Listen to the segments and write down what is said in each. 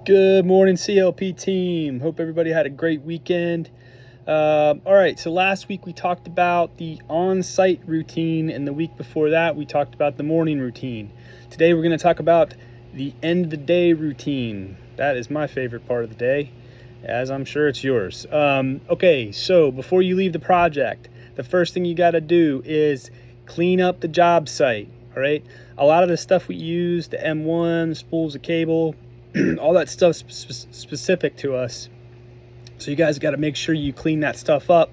Good morning, CLP team. Hope everybody had a great weekend. All right, so last week we talked about the on-site routine, and the week before that we talked about the morning routine. Today we're going to talk about the end of the day routine. That is my favorite part of the day, as I'm sure it's yours. Okay, so before you leave the project, the first thing you got to do is clean up the job site. All right, a lot of the stuff we use, the M1, spools of cable, all that stuff's specific to us. So you guys got to make sure you clean that stuff up.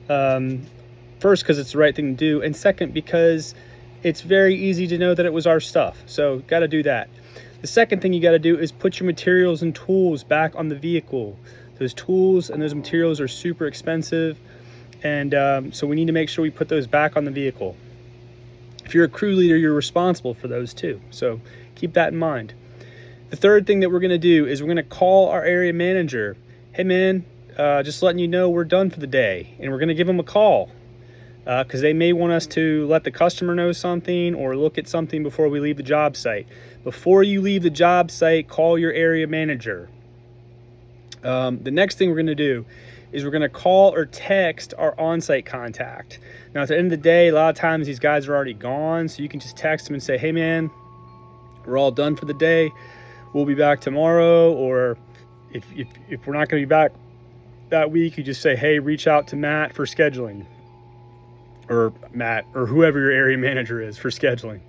First, because it's the right thing to do, and second, because it's very easy to know that it was our stuff. So got to do that. The second thing you got to do is put your materials and tools back on the vehicle. Those tools and those materials are super expensive, and so we need to make sure we put those back on the vehicle. If you're a crew leader, you're responsible for those too. So keep that in mind. The third thing that we're going to do is we're going to call our area manager. Hey man, just letting you know we're done for the day. And we're going to give them a call because they may want us to let the customer know something or look at something before we leave the job site. Before you leave the job site, call your area manager. The next thing we're going to do is we're going to call or text our on-site contact. Now at the end of the day, a lot of times these guys are already gone, so you can just text them and say, hey man, we're all done for the day. We'll be back tomorrow, or if we're not going to be back that week, you just say, hey, reach out to Matt for scheduling, or Matt, or whoever your area manager is for scheduling.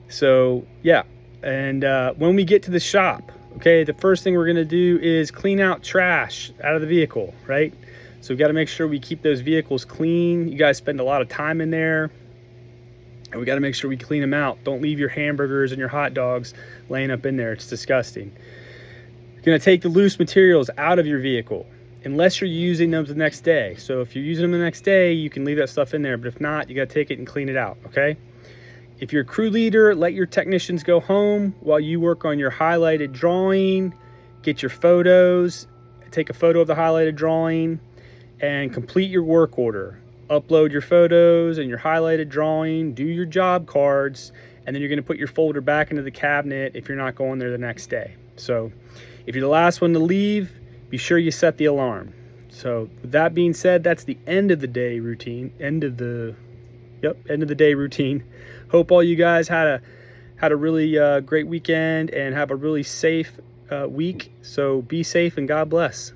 So yeah, and when we get to the shop, okay, the first thing we're going to do is clean out trash out of the vehicle, right? So we've got to make sure we keep those vehicles clean. You guys spend a lot of time in there, and we got to make sure we clean them out. Don't leave your hamburgers and your hot dogs laying up in there. It's disgusting. You're going to take the loose materials out of your vehicle unless you're using them the next day. So if you're using them the next day, you can leave that stuff in there. But if not, you got to take it and clean it out, okay? If you're a crew leader, let your technicians go home while you work on your highlighted drawing. Get your photos. Take a photo of the highlighted drawing and complete your work order. Upload your photos and your highlighted drawing, do your job cards, and then you're going to put your folder back into the cabinet if you're not going there the next day. So if you're the last one to leave, be sure you set the alarm. So with that being said, that's the end of the day routine. End of the day routine. Hope all you guys had a really great weekend and have a really safe week. So be safe and God bless.